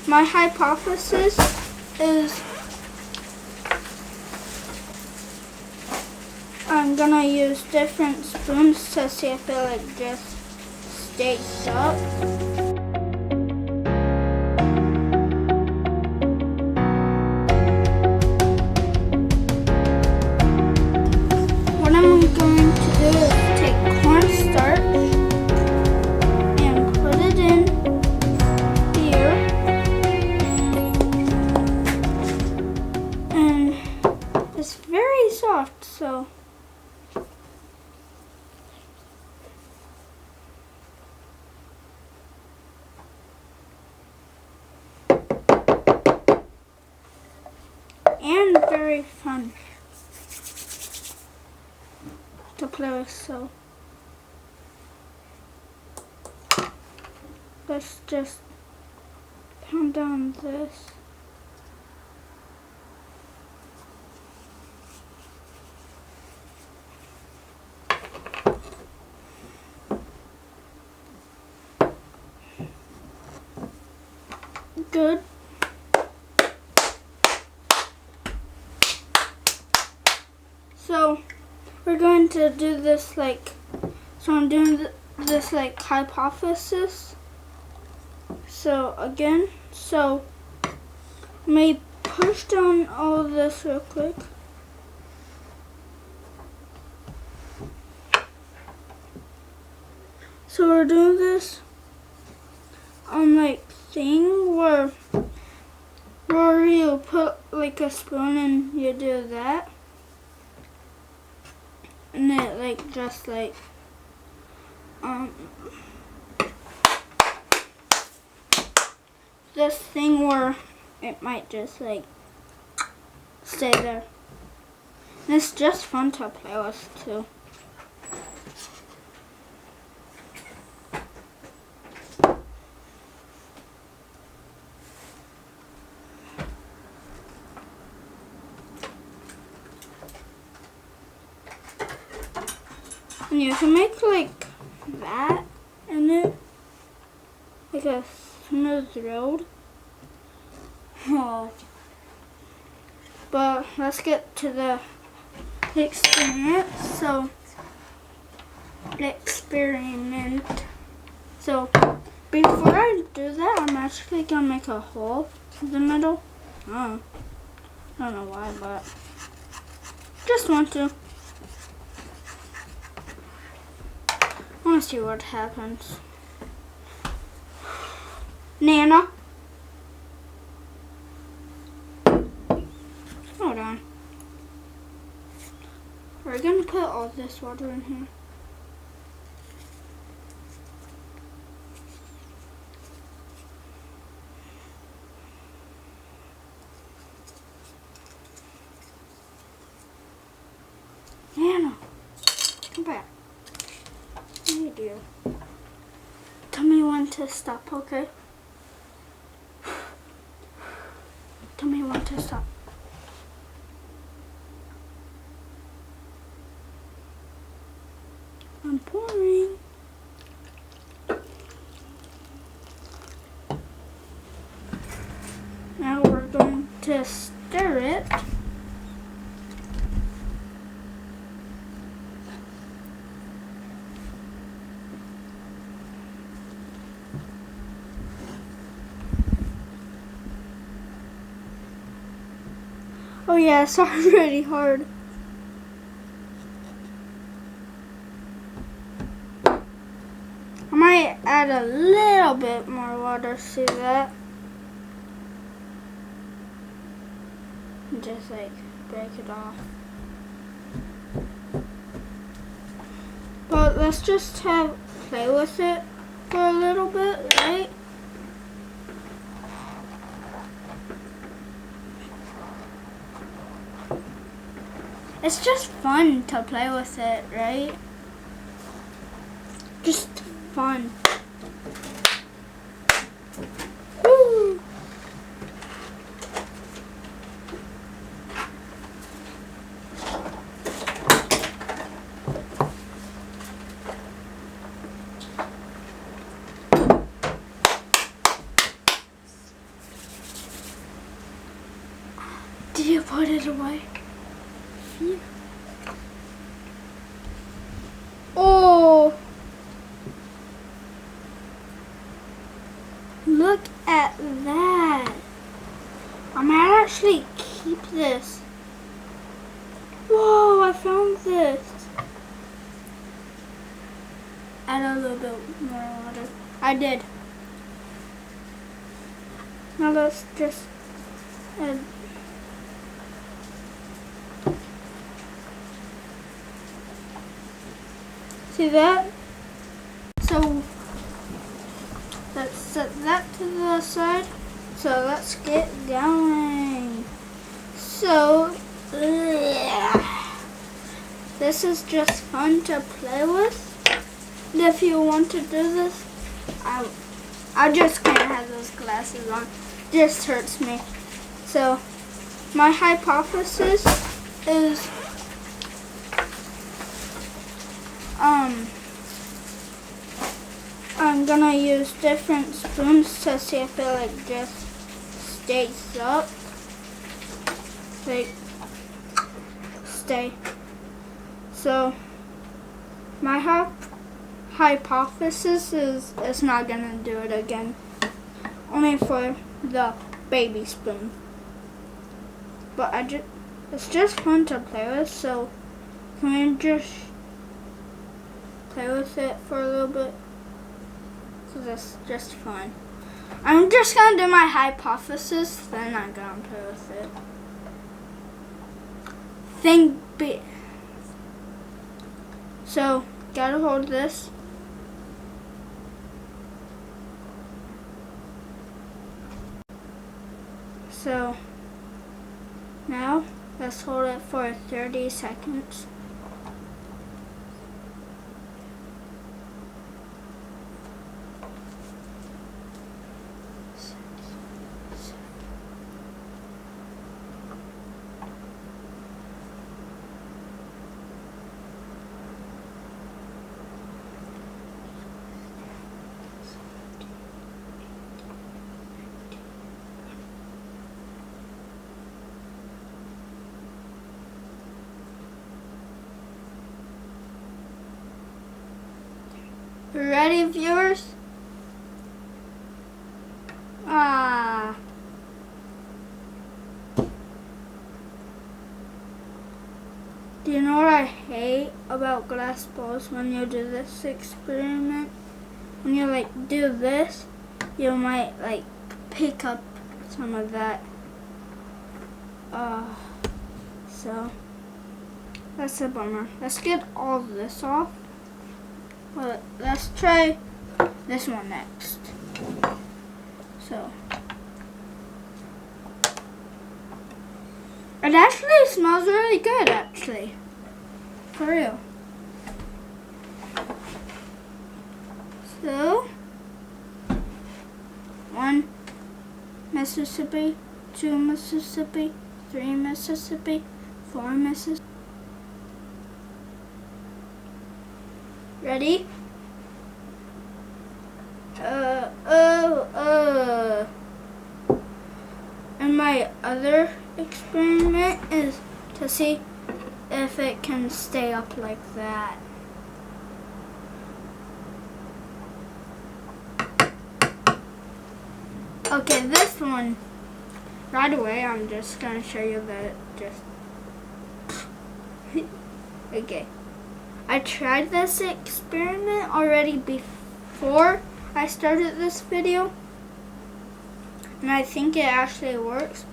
my hypothesis is I'm gonna use different spoons to see if it like just stays up. What I'm going to do is take cornstarch and put it in here, and it's very soft, so and very fun to play with. So let's just pound down this. Good. So we're going to do this like, so I'm doing this like hypothesis. So again, so let me push down all of this real quick. So we're doing this like thing where you put like a spoon and you do that. And it like just like this thing where it might just like stay there. And it's just fun to play with too. And you can make like that in it, like a smooth road. Oh. But let's get to the experiment. So, before I do that, I'm actually gonna make a hole in the middle. Oh, I don't know why, but just want to. I want to see what happens. Nana? Hold on. We're going to put all this water in here. Nana, come back. Hey dear. Tell me when to stop, okay? Tell me when to stop. I'm pouring. Now we're going to stir it. Oh yeah, it's already hard. I might add a little bit more water, see that? And just like break it off. But let's just play with it for a little bit, right? It's just fun to play with it, right? Just fun. Woo! Do you put it away? Yeah. Oh! Look at that! I might actually keep this. Whoa, I found this. Add a little bit more water. I did. Now let's just add. See that? So let's set that to the side. So let's get going. So this is just fun to play with. If you want to do this, I just can't have those glasses on. Just hurts me. So my hypothesis is I'm gonna use different spoons to see if it like just stays up. Like stay. So my hypothesis is it's not gonna do it again. Only for the baby spoon. But it's just fun to play with, so can we just play with it for a little bit? Because it's just fun. I'm just gonna do my hypothesis, then I'm gonna play with it. So, gotta hold this. So, now, let's hold it for 30 seconds. Ready, viewers? Do you know what I hate about glass balls when you do this experiment? When you like do this, you might like pick up some of that. So that's a bummer. Let's get all of this off. Well, let's try this one next. So, it actually smells really good, actually. For real. So, 1 Mississippi, 2 Mississippi, 3 Mississippi, 4 Mississippi. Ready? And my other experiment is to see if it can stay up like that. Okay, this one, right away, I'm just gonna show you that it just, okay. I tried this experiment already before I started this video, and I think it actually works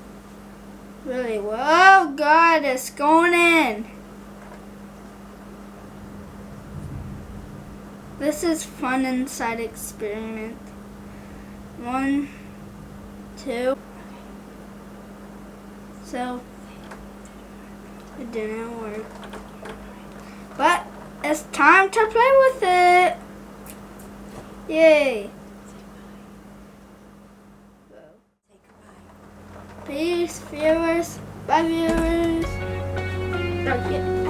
really well. Oh God, it's going in. This is fun inside experiment. 1, 2. So it didn't work, but it's time to play with it. Yay. Peace, viewers. Bye, viewers. Okay.